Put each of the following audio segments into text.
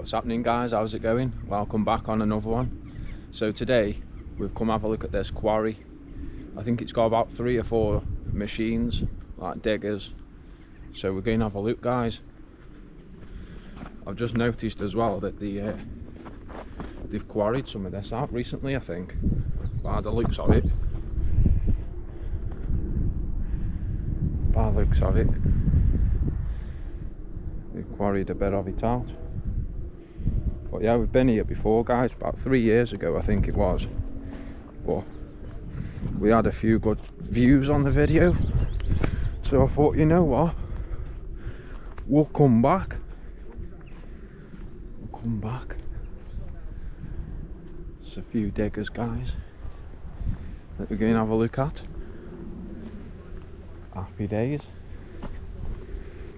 What's happening, guys? How's it going? Welcome back on another one. So today we've come have a look at this quarry. I think it's got about 3 or 4 machines, like diggers. So we're going to have a look, guys. I've just noticed as well that they've quarried some of this out recently, I think, by the looks of it. By the looks of it, they've quarried a bit of it out. But yeah, we've been here before, guys, about 3 years ago I think it was. But we had a few good views on the video, so I thought, you know what, we'll come back. There's a few diggers, guys, that we're going to have a look at. Happy days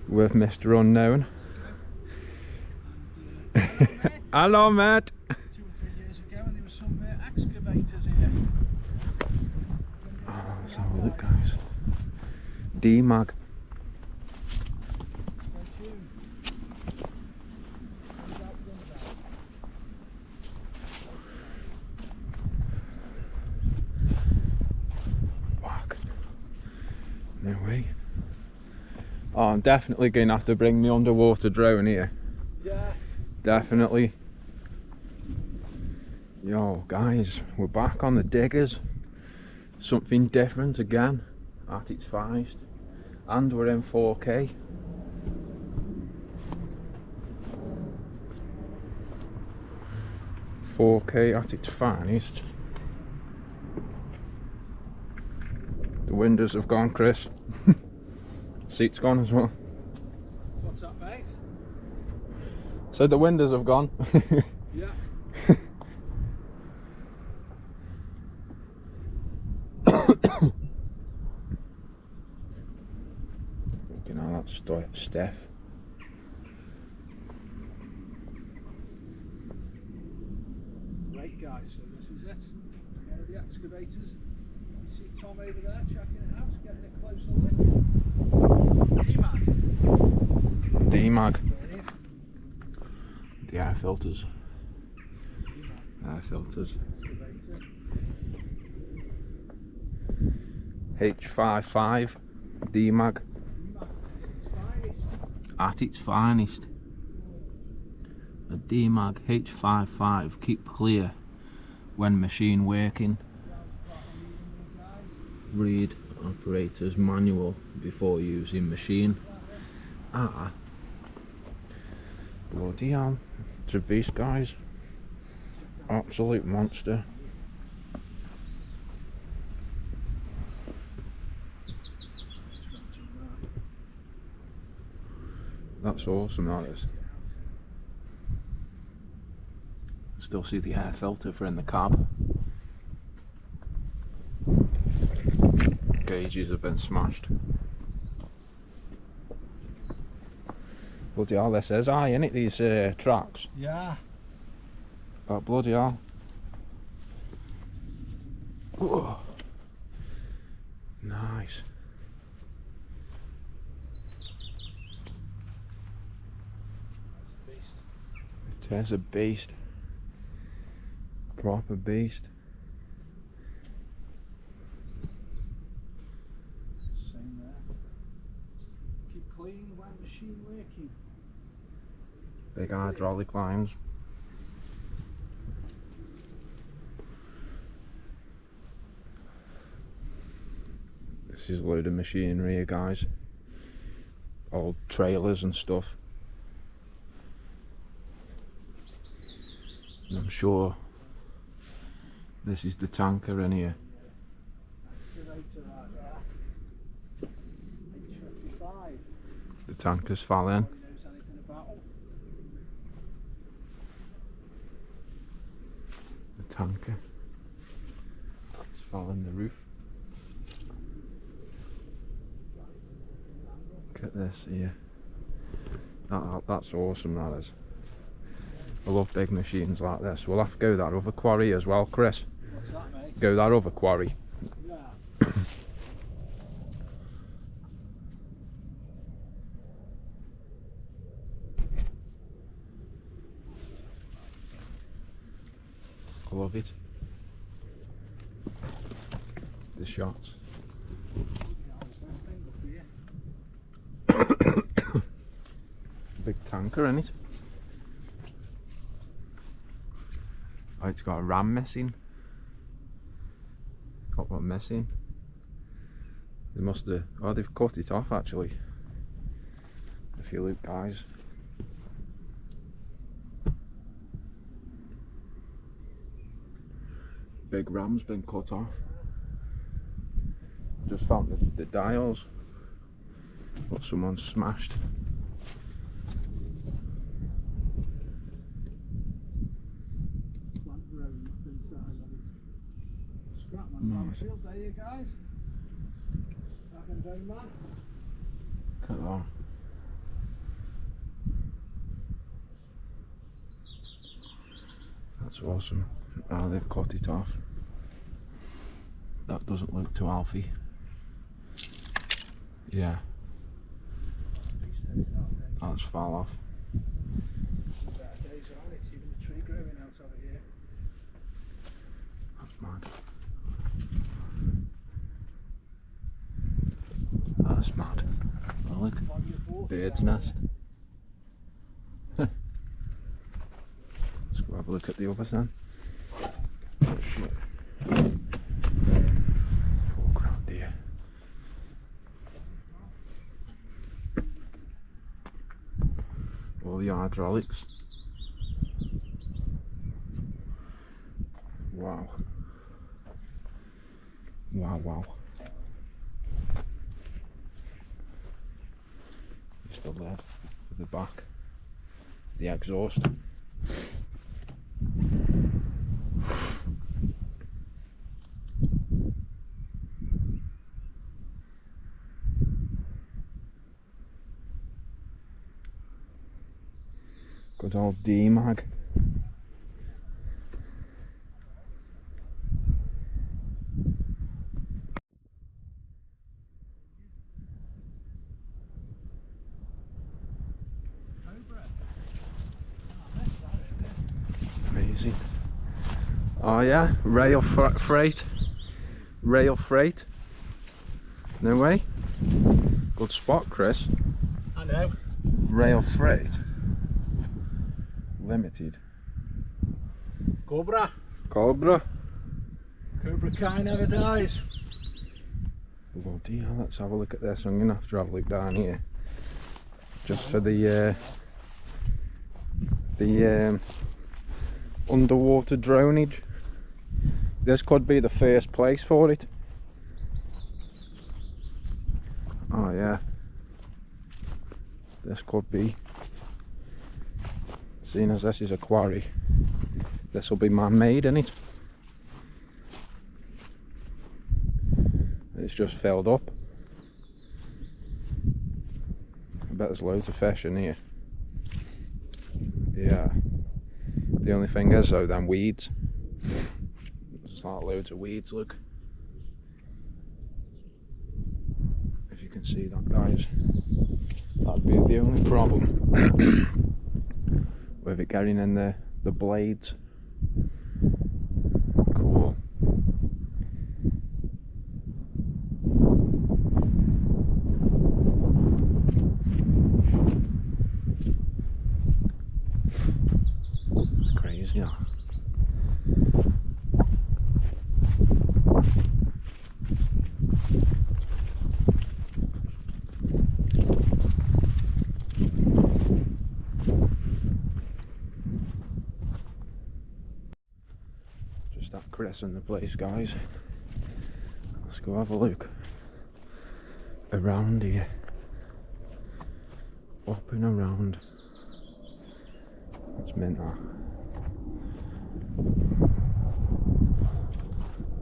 with Mr. Unknown. Hello, mate. 2 or 3 years ago, and there were some excavators here. Oh, let's have a look, guys. D-Mag. Fuck. No way. Oh, I'm definitely going to have to bring my underwater drone here. Yeah. Definitely. Yo, guys, we're back on the diggers. Something different again, at its finest. And we're in 4K. At its finest. The windows have gone, Chris. Seat's gone as well. What's that, mate? So the windows have gone. Yeah. You know, that's Steph. Right, guys, so this is it. One of the excavators. You see Tom over there checking it out, getting a closer look. D-Mag. The air filters. Air filters. H55 D-Mag. At its finest. A D-Mag H55, keep clear when machine working. Read operator's manual before using machine. Ah, bloody hell, it's a beast, guys. Absolute monster. That's awesome, that is. Still see the air filter for in the cab. Gauges have been smashed. Bloody hell, this is high, innit, these tracks? Yeah. Oh, bloody hell. Whoa. Nice. It is a beast. Proper beast. Same there. Keep clean when machine working. Big hydraulic lines. This is a load of machinery here, guys. Old trailers and stuff. And I'm sure this is the tanker in here. Excavator right there. H55. The tanker's fell in. Nobody knows anything about them. The tanker. It's fell in the roof. Look at this here. That's awesome, that is. I love big machines like this. We'll have to go that other quarry as well, Chris. What's that, mate? Go that other quarry. Yeah. I love it. The shots. Big tanker in it. Oh, it's got a ram messing. Got one messing. They must have. Oh, they've cut it off actually. If you look, guys. Big ram's been cut off. Just found the dials. What someone smashed. Nice. There you guys. Back and down, man. Look at that. That's awesome. Oh, they've cut it off. That doesn't look too healthy. Yeah. That's fell off. Better days are on it, even the tree growing out of it here. That's mad. That's mad. Oh, look, bird's nest. Let's go have a look at the others then. Oh shit. Foreground here. All the hydraulics. Wow. Wow, wow. Still there for the back, the exhaust. Good old D-mag. Amazing. Oh yeah, rail freight. Rail freight. No way. Good spot, Chris. I know. Rail freight. Limited. Cobra. Cobra. Cobra Kai never dies. Bloody hell, let's have a look at this. I'm gonna have to have a look down here. Just for the underwater dronage. This could be the first place for it. Oh yeah. This could be. Seeing as this is a quarry, this will be man-made, innit? It's just filled up. I bet there's loads of fish in here. Yeah. The only thing is though, them weeds. There's like loads of weeds, look. If you can see that, guys. That'd be the only problem. With it getting in the blades. Cool. It's crazy, yeah. Caressing the place, guys. Let's go have a look around here, up and around. It's mint that.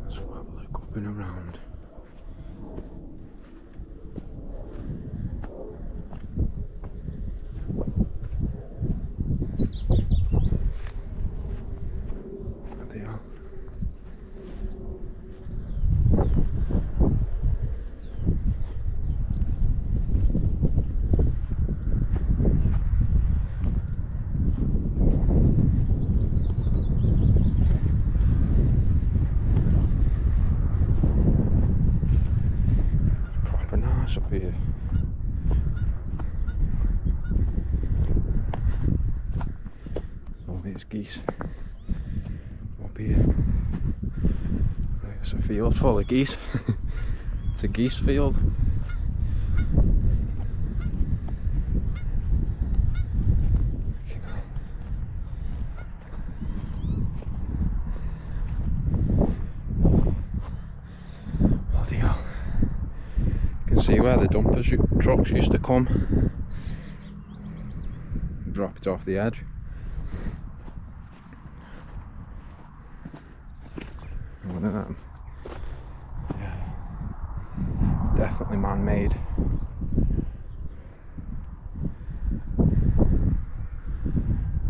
Let's go have a look up and around. There they are. be it. It's a field full of geese. It's a geese field. Bloody hell. You can see where the dumper trucks used to come. Drop it off the edge. One of them. Yeah. Definitely man-made.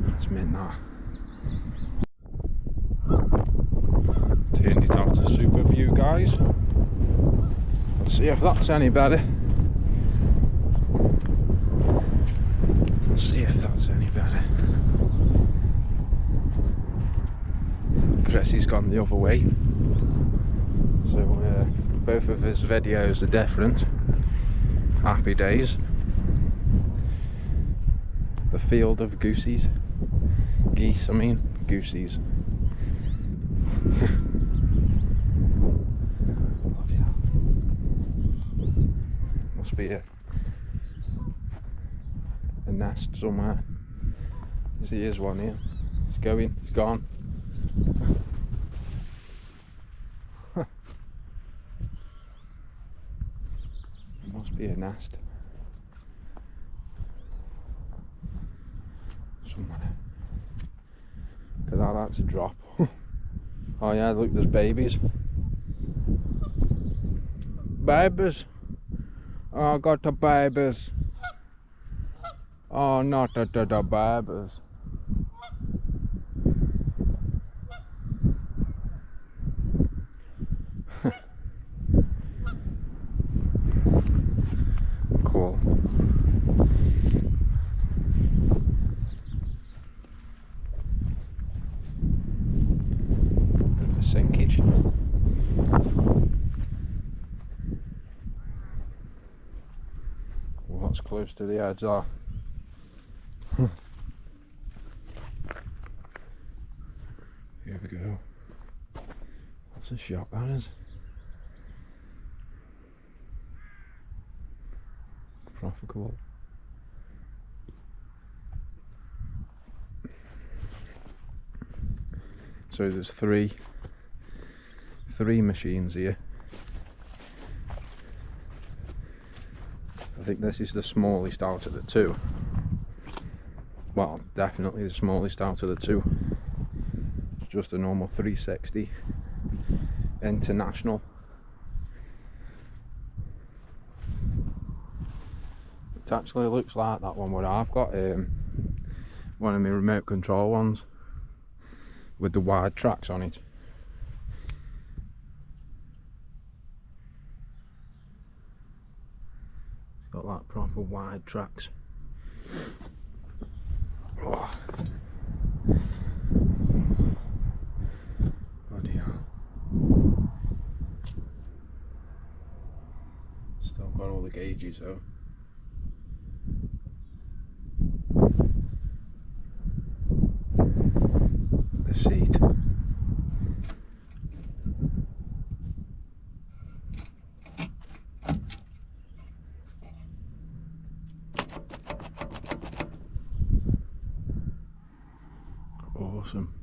Let's mint that. Turned it off to super view, guys. Let's see if that's any better. Let's see if that's any better. Cressy's gone the other way. So both of his videos are different. Happy days. The field of goosies. Geese, I mean. Goosies. Bloody hell. Must be a nest somewhere. See, here's one here. It's going, it's gone. Must be a nest somewhere. Look at that, that's a drop. Oh yeah, look, there's babies. Babies. Oh, I got the babies. Oh, not the babies. Cool. Bit of a sinkage. Well, that's close to the edge there. Here we go. That's a shot, that is. Proper cool. So there's three machines here. I think this is the smallest out of the two. Well, definitely the smallest out of the two. It's just a normal 360 International. It actually looks like that one where I've got one of my remote control ones with the wide tracks on it. It's got like proper wide tracks. Oh. Bloody hell. Still got all the gauges though. The seat. Awesome.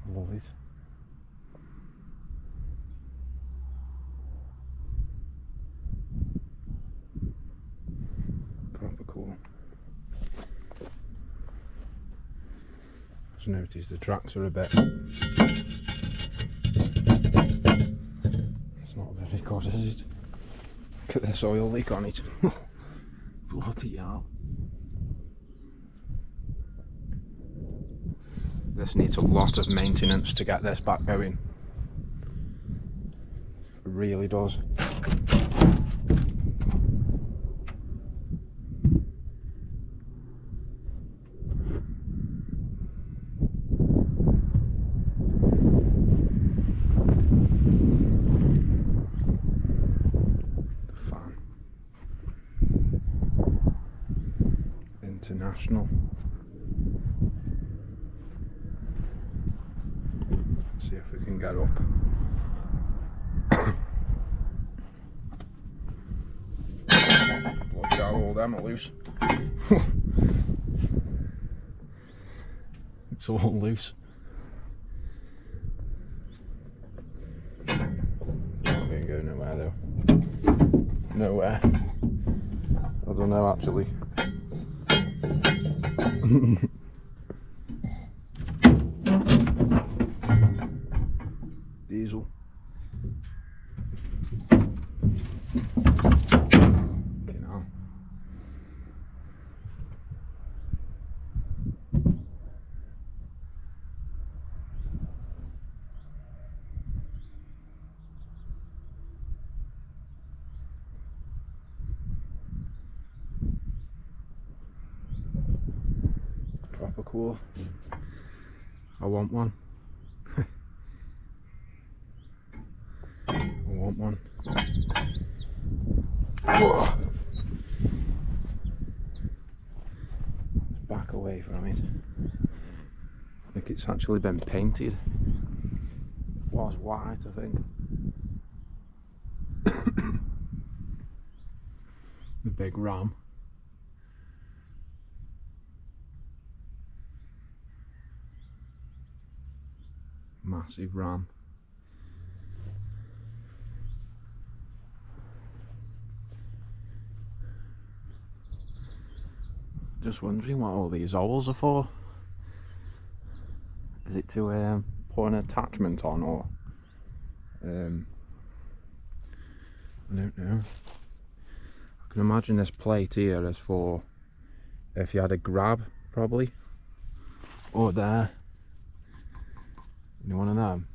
Love it. Proper cool. Just noticed the tracks are a bit. Not very good, is it? Look at this oil leak on it. Bloody hell. This needs a lot of maintenance to get this back going. It really does. International. Let's see if we can get up. Bloody hell, all them are loose. It's all loose. Not gonna go nowhere though. Nowhere. I don't know actually. Diesel. Okay, now. Proper cool. I want one. I want one. Whoa. Back away from it. I think it's actually been painted. It was white, I think. The big ram. Massive ram. Just wondering what all these owls are for. Is it to put an attachment on, or I don't know. I can imagine this plate here is for if you had a grab, probably, or there. You know, one of them,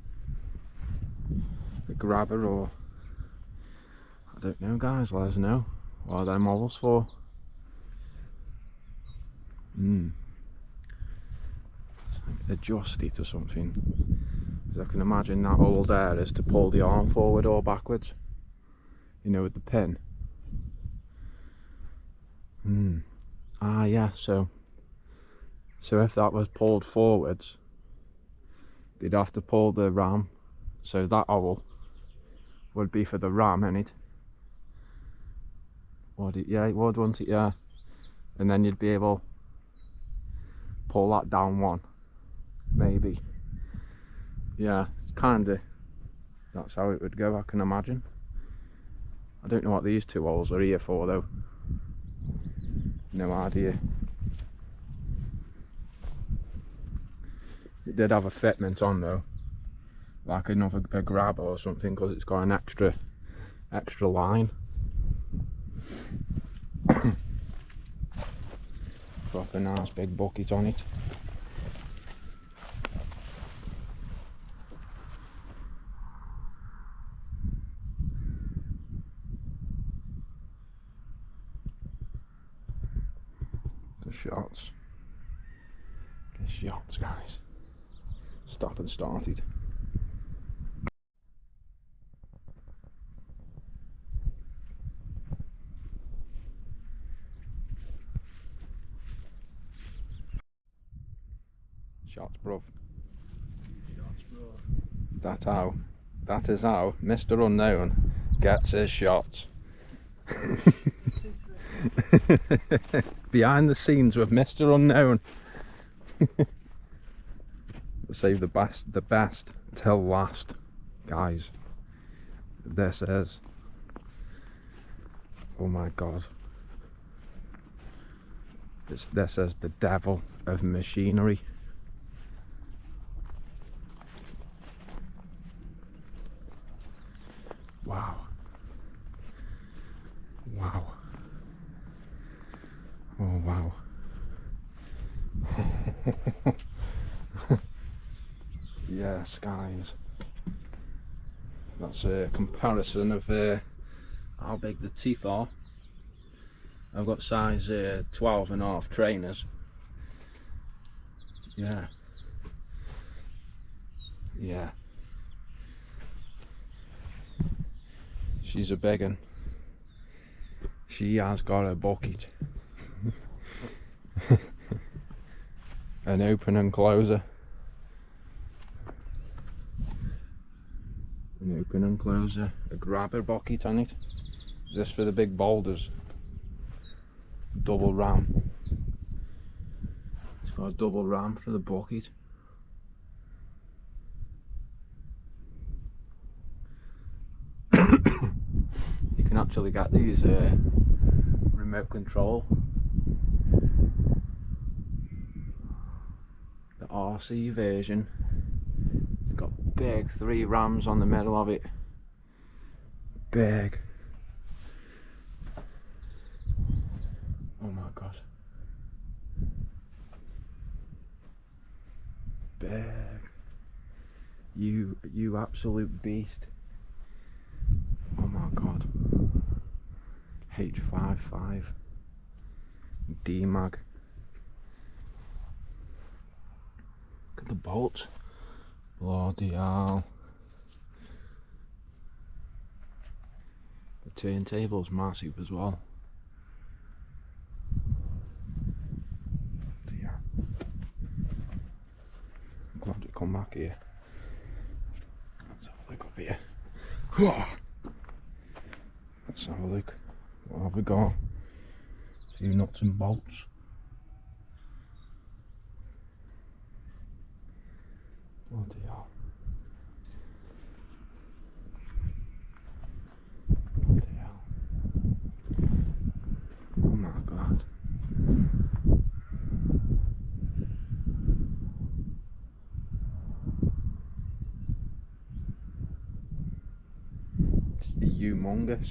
a grabber, or I don't know, guys. Let us know what are them owls for. Adjust it or something, because I can imagine that hole there is to pull the arm forward or backwards, you know, with the pin. Ah yeah, so if that was pulled forwards, they'd have to pull the ram, so that owl would be for the ram, innit? Yeah, it would, wouldn't it? Yeah, and then you'd be able pull that down one, maybe. Yeah, kinda. That's how it would go, I can imagine. I don't know what these two holes are here for though. No idea. It did have a fitment on though, like another a grab or something, because it's got an extra line. Proper nice big bucket on it. The shots. The shots, guys. Stop and start it. Shots, bruv. Shots, bro. That is how Mr. Unknown gets his shots. Behind the scenes with Mr. Unknown. Save the best till last, guys. This is, oh my god, this is the devil of machinery. Wow. Wow. Oh wow. Yes, guys. That's a comparison of how big the teeth are. I've got size 12.5 trainers. Yeah. Yeah. She's a big one. She has got a bucket. an open and closer. An open and closer, a grabber bucket on it. Is this for the big boulders? Double ram. It's got a double ram for the bucket. You can actually get these remote control. The RC version. It's got big 3 rams on the middle of it. Big. Oh my god. Big. You absolute beast. Oh my god. H55 D-mag. Look at the bolts. Bloody hell. The turntable's massive as well. Dear. I'm glad to come back here. Let's have a look up here. Let's have a look. What have we got? A few nuts and bolts. Bloody hell. Bloody hell. Oh my god. It's humongous.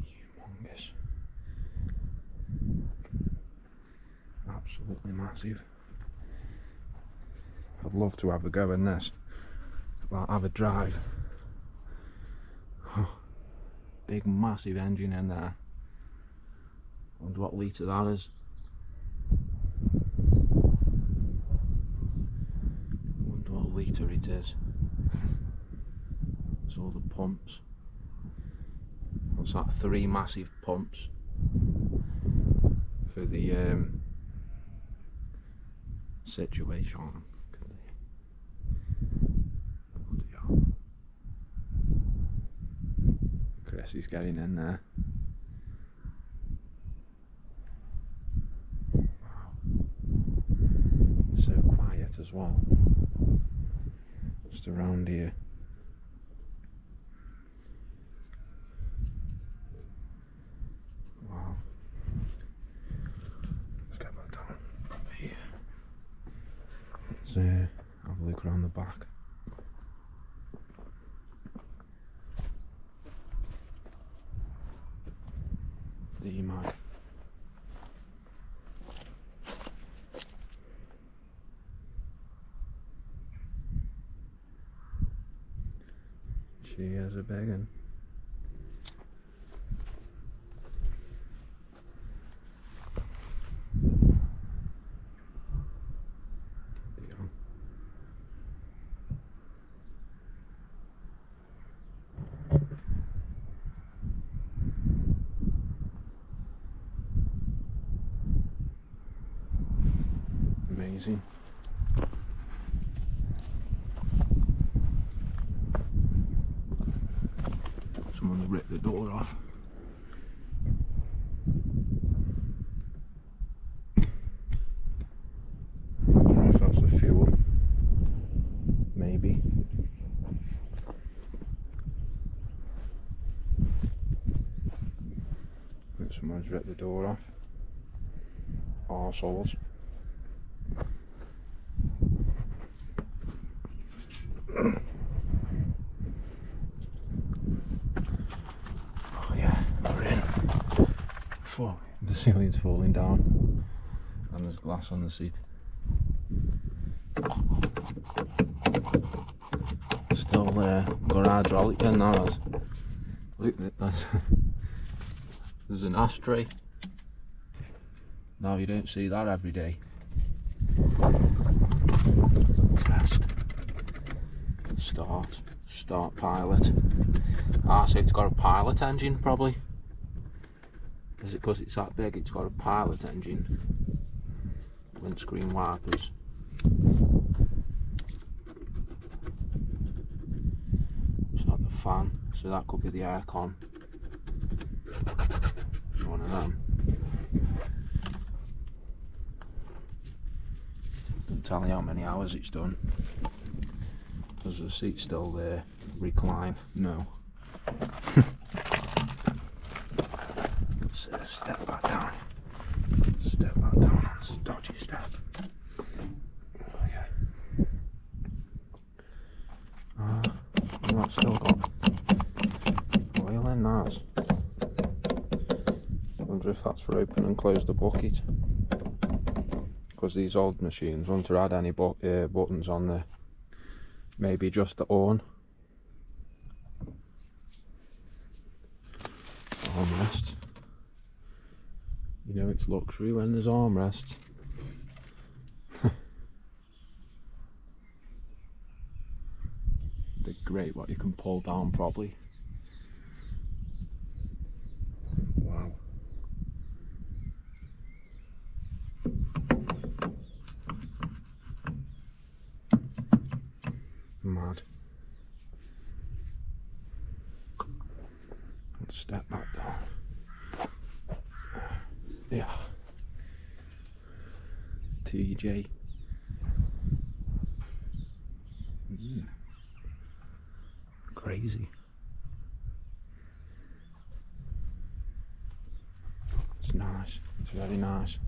Humongous. Absolutely massive. I'd love to have a go in this, but have a drive. Oh, big massive engine in there. Wonder what litre that is. Wonder what litre it is. There's all the pumps. What's that? 3 massive pumps for the situation. Chris is getting in there. Wow. So quiet as well. Just around here. Wow. Let's get that down over here. Let's have a look around the back. The mag. She has a big one. Amazing. Someone ripped the door off. I don't know if that's the fuel. Maybe. Someone's ripped the door off. Arseholes. Oh yeah, we're in. Fuck, the ceiling's falling down and there's glass on the seat. Still there, got a hydraulic in now. Look, that's there's an ashtray. Now you don't see that every day. Test. Start pilot. Ah, so it's got a pilot engine probably. Is it because it's that big it's got a pilot engine? windscreen wipers. It's like the fan, so that could be the aircon. One of them. Doesn't tell you how many hours it's done. Does the seat still there? Recline? No. Let's step back down. Step back down on this dodgy step. Oh yeah. That's still got oil in that. Wonder if that's for open and close the bucket. Because these old machines won't have had any buttons on there. Maybe just the on. Armrest. You know it's luxury when there's armrests. They're great what you can pull down probably. Wow. Mad. Let's step back down. Yeah. TJ. Crazy. It's nice. It's very nice.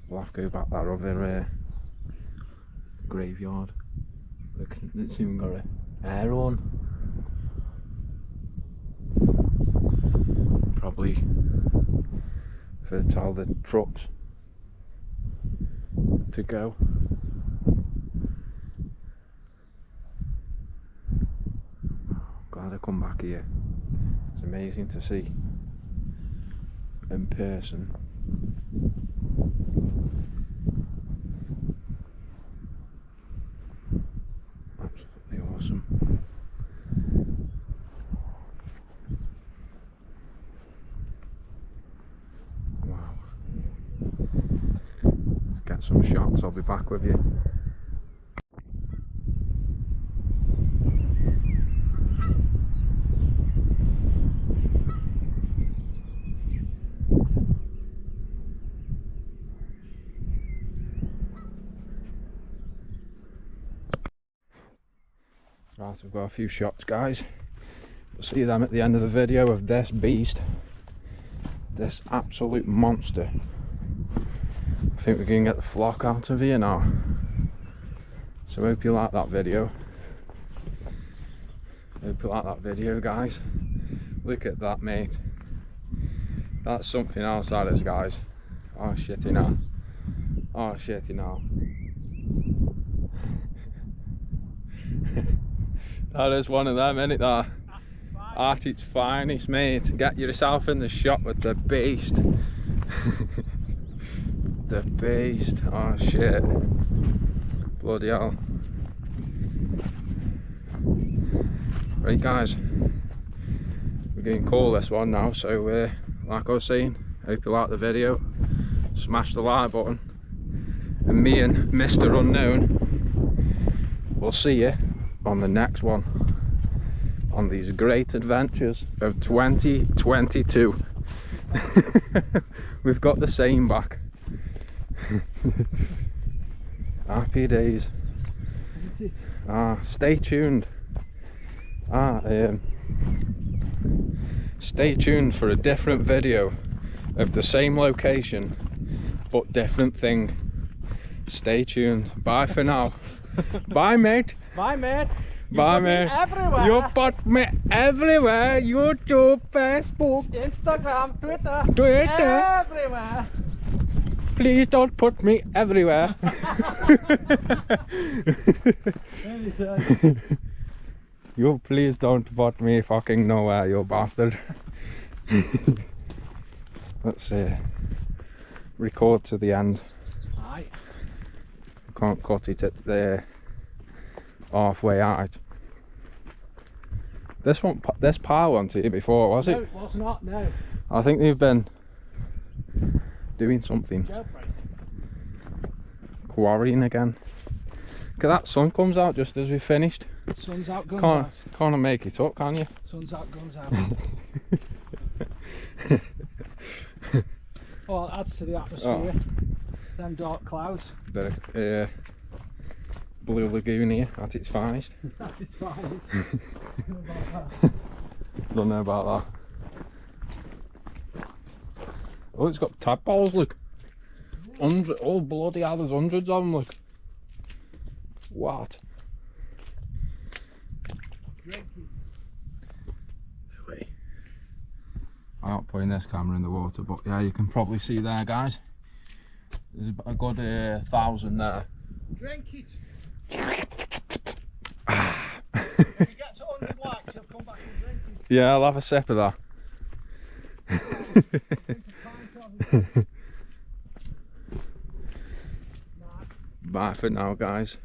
We'll have to go back that other graveyard. Look, it's even got an air on. Probably for tell the trucks to go. Glad I come back here. It's amazing to see in person. Absolutely awesome. Wow. Let's get some shots, I'll be back with you. Right, I've got a few shots, guys. We'll see them at the end of the video of this beast. This absolute monster. I think we're going to get the flock out of here now. So I hope you like that video. Hope you like that video, guys. Look at that, mate. That's something else, that is, guys. Oh shitty now. Oh shitty now. That is one of them, isn't it, that? At its finest, mate. Get yourself in the shot with the beast. The beast. Oh shit. Bloody hell. Right, guys. We're going to call this one now, so like I was saying, hope you like the video. Smash the like button. And me and Mr. Unknown will see you on the next one on these great adventures of 2022. We've got the same back. Happy days. Stay tuned. Stay tuned for a different video of the same location but different thing. Stay tuned. Bye for now. Bye, mate. Bye, mate. Bye, mate. Everywhere. You put me everywhere. YouTube, Facebook, Instagram, Twitter. Everywhere. Please don't put me everywhere. You please don't put me fucking nowhere, you bastard. Let's record to the end. Aye. Can't cut it at the halfway out. This pile wasn't here before, was it? No, it was not, no. I think they've been doing something. Go for it. quarrying again. Look at that, sun comes out just as we finished. Sun's out, guns out. Can't make it up, can you? Sun's out, guns out. Oh, it adds to the atmosphere. Them dark clouds. Bit of Blue Lagoon here at its finest. At its finest. Don't know about that. Oh, it's got tadpoles, look. Oh bloody hell, there's hundreds of them, look. What? Anyway, I'm not putting this camera in the water, but yeah, you can probably see there, guys. There's a good 1,000 there. Drink it. If he gets 100 likes, he'll come back and drink it. Yeah, I'll have a sip of that. Bye for now, guys.